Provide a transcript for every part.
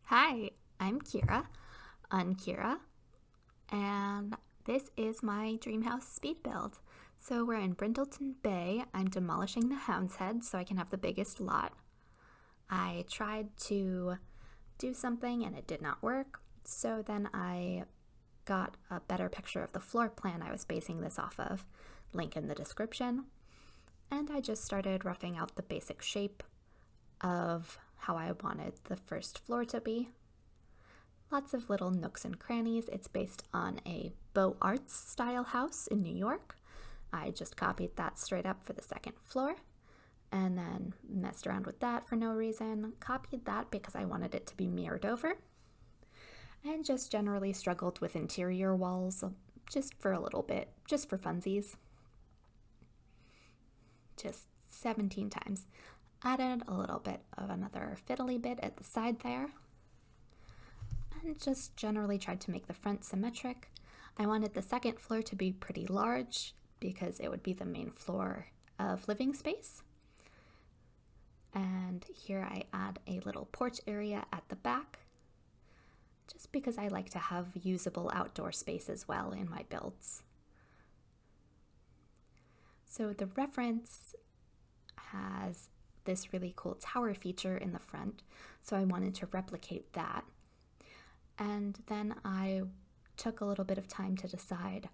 Hi, I'm Kira, and this is my dream house speed build. So we're in Brindleton Bay. I'm demolishing the Hound's Head so I can have the biggest lot. I tried to do something and it did not work, so then I got a better picture of the floor plan I was basing this off of, link in the description, and I just started roughing out the basic shape of how I wanted the first floor to be. Lots of little nooks and crannies. It's based on a Beaux Arts style house in New York. I just copied that straight up for the second floor and then messed around with that for no reason. Copied that because I wanted it to be mirrored over and just generally struggled with interior walls just for a little bit, just for funsies. Just 17 times. Added a little bit of another fiddly bit at the side there and just generally tried to make the front symmetric. I wanted the second floor to be pretty large because it would be the main floor of living space. And here I add a little porch area at the back, just because I like to have usable outdoor space as well in my builds. So the reference has this really cool tower feature in the front, so I wanted to replicate that. And then I took a little bit of time to decide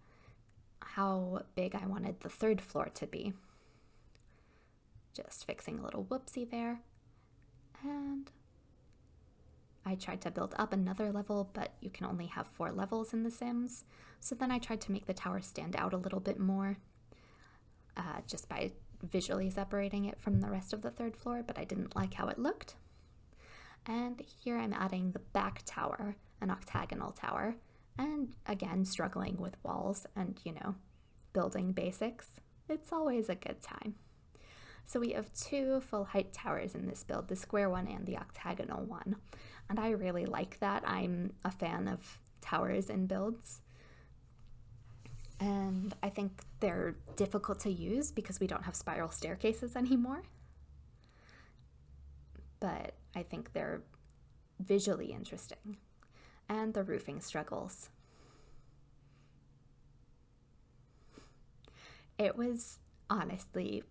how big I wanted the third floor to be. Just fixing a little whoopsie there. And I tried to build up another level, but you can only have 4 levels in The Sims. So then I tried to make the tower stand out a little bit more, just by visually separating it from the rest of the third floor, but I didn't like how it looked. And here I'm adding the back tower, an octagonal tower, and again struggling with walls and, building basics. It's always a good time. So we have 2 full height towers in this build, the square one and the octagonal one. And I really like that. I'm a fan of towers in builds. And I think they're difficult to use because we don't have spiral staircases anymore. But I think they're visually interesting. And the roofing struggles. It was honestly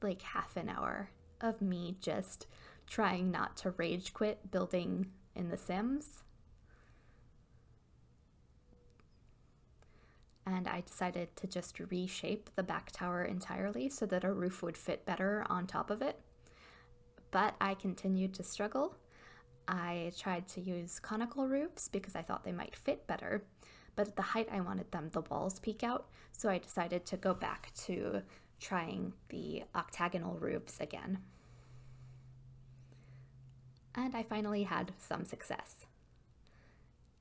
like half an hour of me just trying not to rage quit building in The Sims. And I decided to just reshape the back tower entirely so that a roof would fit better on top of it. But I continued to struggle. I tried to use conical roofs because I thought they might fit better, but at the height I wanted them, the walls peek out, so I decided to go back to trying the octagonal roofs again. And I finally had some success.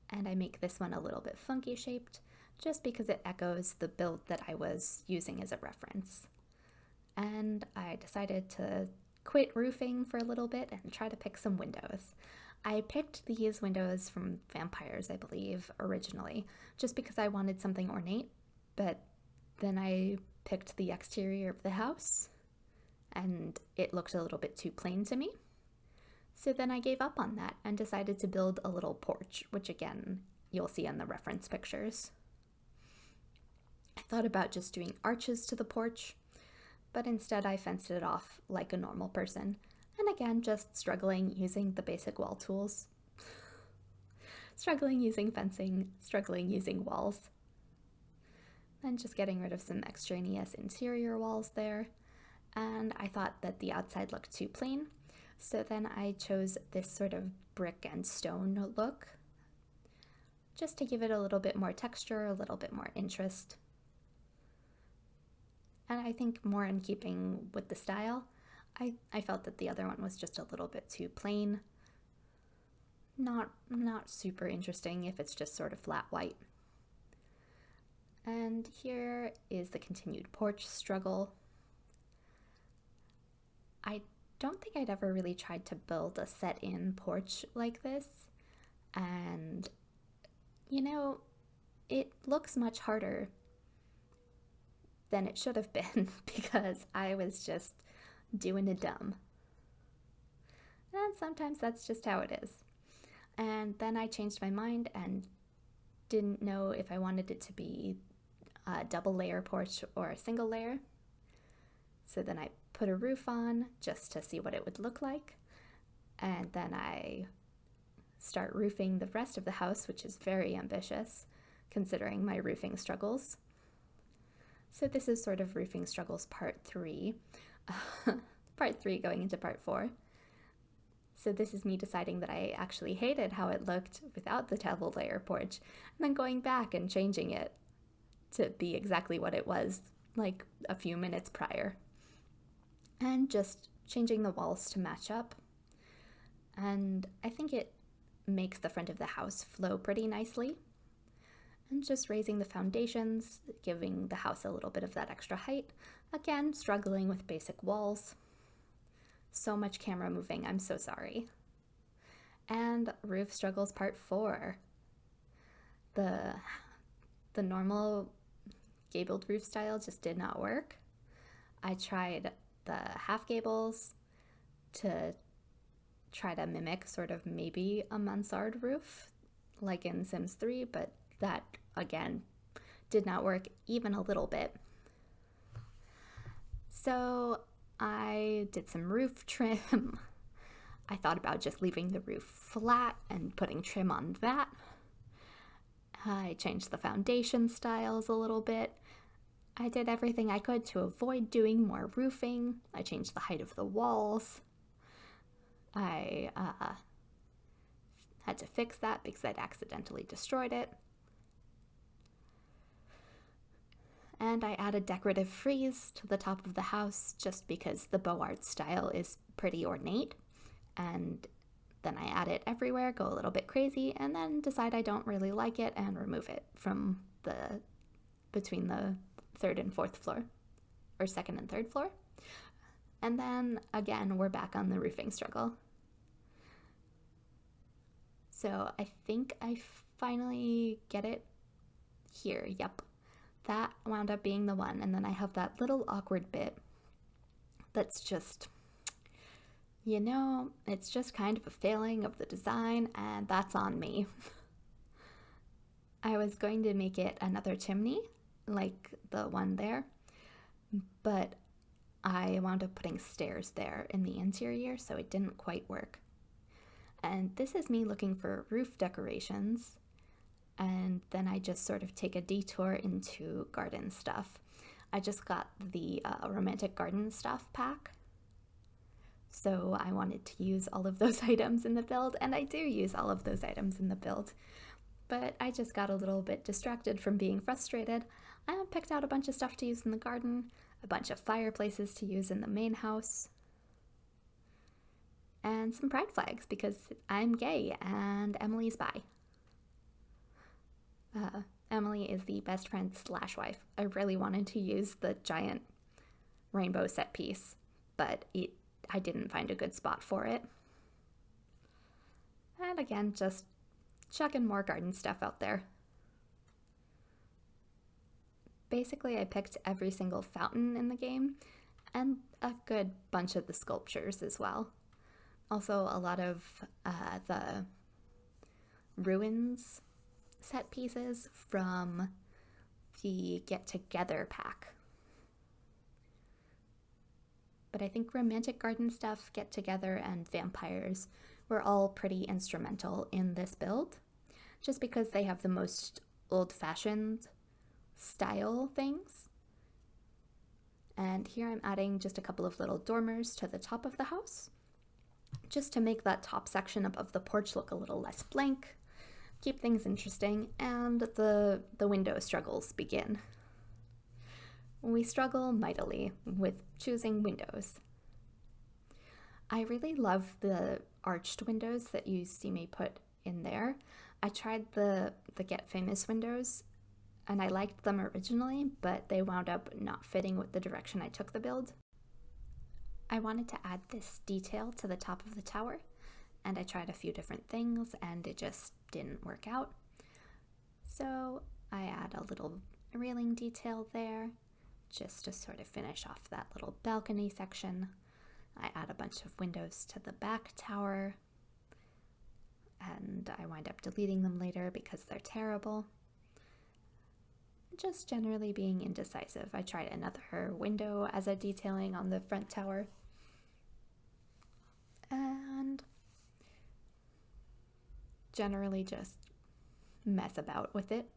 And I make this one a little bit funky shaped, just because it echoes the build that I was using as a reference. And I decided to quit roofing for a little bit and try to pick some windows. I picked these windows from Vampires, I believe, originally, just because I wanted something ornate, but then I picked the exterior of the house, and it looked a little bit too plain to me. So then I gave up on that and decided to build a little porch, which again, you'll see in the reference pictures. I thought about just doing arches to the porch, but instead I fenced it off like a normal person, and again just struggling using the basic wall tools. Struggling using fencing, struggling using walls. Then just getting rid of some extraneous interior walls there, and I thought that the outside looked too plain, so then I chose this sort of brick and stone look, just to give it a little bit more texture, a little bit more interest. And I think more in keeping with the style. I felt that the other one was just a little bit too plain. Not super interesting if it's just sort of flat white. And here is the continued porch struggle. I don't think I'd ever really tried to build a set-in porch like this. And, it looks much harder than it should have been because I was just doing a dumb. And sometimes that's just how it is. And then I changed my mind and didn't know if I wanted it to be a double layer porch or a single layer. So then I put a roof on just to see what it would look like. And then I start roofing the rest of the house, which is very ambitious considering my roofing struggles. So this is sort of roofing struggles part 3. Part 3 going into part 4. So this is me deciding that I actually hated how it looked without the double layer porch, and then going back and changing it to be exactly what it was like a few minutes prior. And just changing the walls to match up. And I think it makes the front of the house flow pretty nicely. And just raising the foundations, giving the house a little bit of that extra height. Again, struggling with basic walls. So much camera moving, I'm so sorry. And roof struggles part 4. The normal gabled roof style just did not work. I tried the half gables to try to mimic sort of maybe a mansard roof like in Sims 3, but that again did not work even a little bit. So I did some roof trim. I thought about just leaving the roof flat and putting trim on that. I changed the foundation styles a little bit. I did everything I could to avoid doing more roofing. I changed the height of the walls. I had to fix that because I'd accidentally destroyed it. And I added decorative frieze to the top of the house just because the beaux arts style is pretty ornate. And then I add it everywhere, go a little bit crazy, and then decide I don't really like it and remove it from between the 3rd and 4th floor, or 2nd and 3rd floor. And then again, we're back on the roofing struggle. So I think I finally get it here. Yep. That wound up being the one. And then I have that little awkward bit that's just, it's just kind of a failing of the design, and that's on me. I was going to make it another chimney, like the one there, but I wound up putting stairs there in the interior, so it didn't quite work. And this is me looking for roof decorations, and then I just sort of take a detour into garden stuff. I just got the romantic garden stuff pack, so I wanted to use all of those items in the build, and I do use all of those items in the build. But I just got a little bit distracted from being frustrated. I picked out a bunch of stuff to use in the garden, a bunch of fireplaces to use in the main house, and some pride flags because I'm gay and Emily's bi. Emily is the best friend / wife. I really wanted to use the giant rainbow set piece, but I didn't find a good spot for it. And again, just chucking more garden stuff out there. Basically, I picked every single fountain in the game and a good bunch of the sculptures as well. Also, a lot of the ruins set pieces from the Get Together pack. But I think romantic garden stuff, Get Together, and vampires were all pretty instrumental in this build, just because they have the most old-fashioned style things. And here I'm adding just a couple of little dormers to the top of the house, just to make that top section above the porch look a little less blank, keep things interesting, and the window struggles begin. We struggle mightily with choosing windows. I really love the arched windows that you see me put in there. I tried the Get Famous windows, and I liked them originally, but they wound up not fitting with the direction I took the build. I wanted to add this detail to the top of the tower, and I tried a few different things, and it just didn't work out. So I add a little railing detail there, just to sort of finish off that little balcony section. I add a bunch of windows to the back tower, and I wind up deleting them later because they're terrible. Just generally being indecisive. I tried another window as a detailing on the front tower, and generally just mess about with it.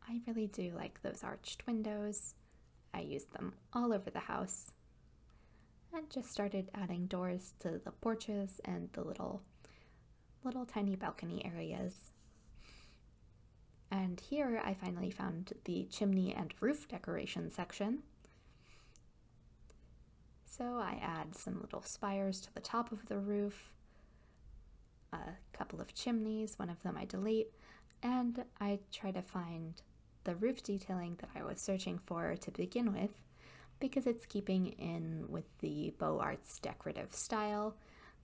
I really do like those arched windows. I used them all over the house and just started adding doors to the porches and the little tiny balcony areas. And here I finally found the chimney and roof decoration section. So I add some little spires to the top of the roof, a couple of chimneys, one of them I delete, and I try to find the roof detailing that I was searching for to begin with, because it's keeping in with the Beaux Arts decorative style,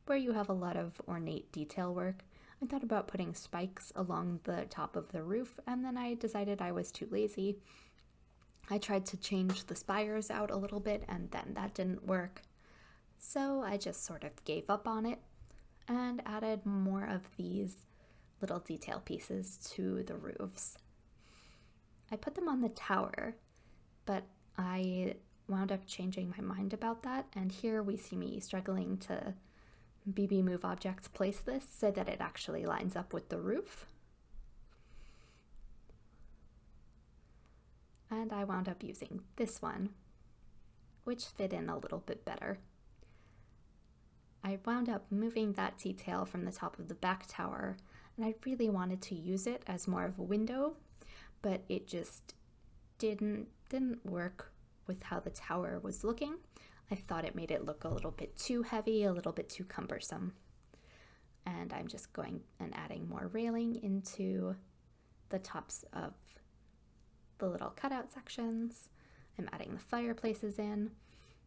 where you have a lot of ornate detail work. I thought about putting spikes along the top of the roof, and then I decided I was too lazy. I tried to change the spires out a little bit, and then that didn't work. So I just sort of gave up on it and added more of these little detail pieces to the roofs. I put them on the tower, but I wound up changing my mind about that, and here we see me struggling to BB Move Objects place this so that it actually lines up with the roof. And I wound up using this one, which fit in a little bit better. I wound up moving that detail from the top of the back tower, and I really wanted to use it as more of a window, but it just didn't work with how the tower was looking. I thought it made it look a little bit too heavy, a little bit too cumbersome. And I'm just going and adding more railing into the tops of the little cutout sections. I'm adding the fireplaces in,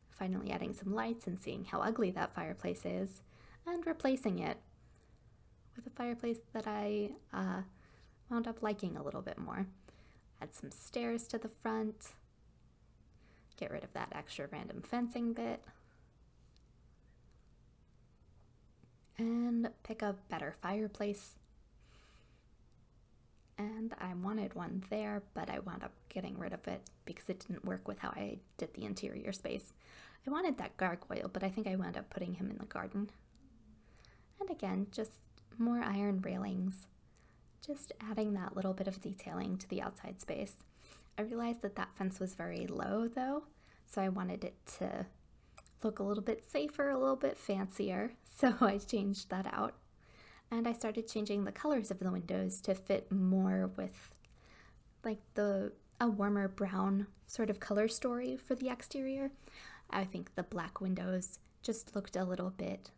finally adding some lights and seeing how ugly that fireplace is, and replacing it with a fireplace that I wound up liking a little bit more. Add some stairs to the front, get rid of that extra random fencing bit, and pick a better fireplace. And I wanted one there, but I wound up getting rid of it because it didn't work with how I did the interior space. I wanted that gargoyle, but I think I wound up putting him in the garden. And again, just more iron railings, just adding that little bit of detailing to the outside space. I realized that that fence was very low though, so I wanted it to look a little bit safer, a little bit fancier, so I changed that out. And I started changing the colors of the windows to fit more with like a warmer brown sort of color story for the exterior. I think the black windows just looked a little bit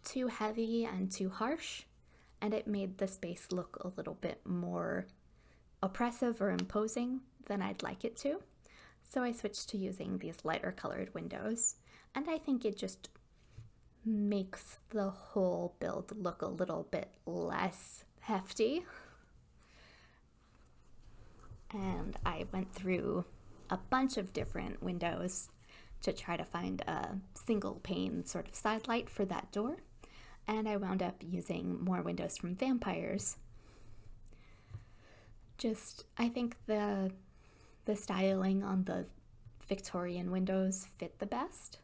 too heavy and too harsh, and it made the space look a little bit more oppressive or imposing than I'd like it to. So I switched to using these lighter colored windows, and I think it just makes the whole build look a little bit less hefty. And I went through a bunch of different windows to try to find a single pane sort of side light for that door, and I wound up using more windows from Vampires. I think the styling on the Victorian windows fit the best.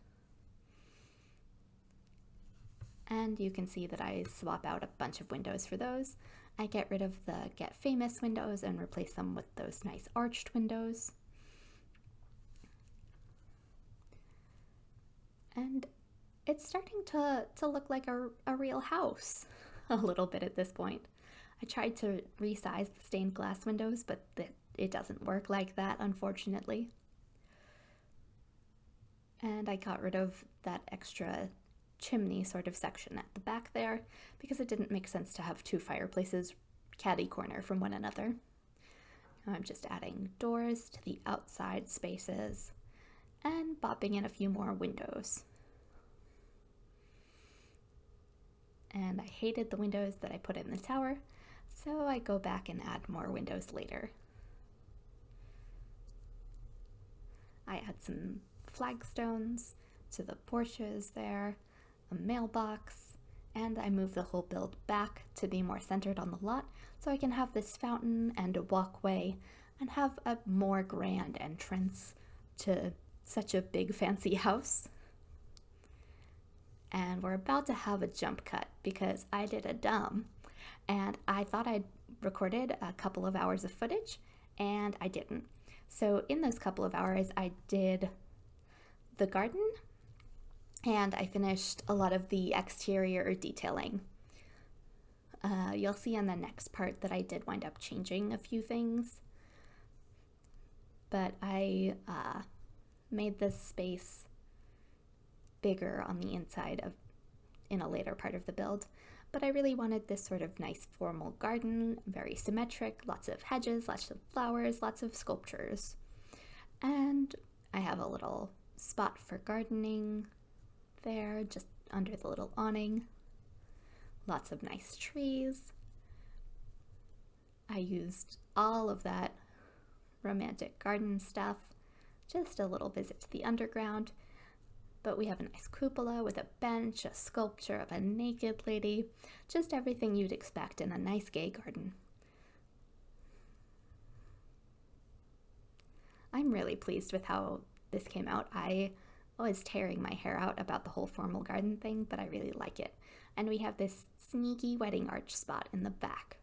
And you can see that I swap out a bunch of windows for those. I get rid of the Get Famous windows and replace them with those nice arched windows. And it's starting to look like a real house a little bit at this point. I tried to resize the stained glass windows, but it doesn't work like that, unfortunately. And I got rid of that extra chimney sort of section at the back there because it didn't make sense to have two fireplaces catty corner from one another. Now I'm just adding doors to the outside spaces and bopping in a few more windows. And I hated the windows that I put in the tower, so I go back and add more windows later. I add some flagstones to the porches there, a mailbox, and I moved the whole build back to be more centered on the lot so I can have this fountain and a walkway and have a more grand entrance to such a big fancy house. And we're about to have a jump cut because I did a dumb and I thought I'd recorded a couple of hours of footage and I didn't. So in those couple of hours I did the garden and I finished a lot of the exterior detailing. You'll see in the next part that I did wind up changing a few things, but I made this space bigger on the inside in a later part of the build. But I really wanted this sort of nice formal garden, very symmetric, lots of hedges, lots of flowers, lots of sculptures. And I have a little spot for gardening there, just under the little awning. Lots of nice trees. I used all of that romantic garden stuff, just a little visit to the underground. But we have a nice cupola with a bench, a sculpture of a naked lady, just everything you'd expect in a nice gay garden. I'm really pleased with how this came out. I was tearing my hair out about the whole formal garden thing, but I really like it. And we have this sneaky wedding arch spot in the back.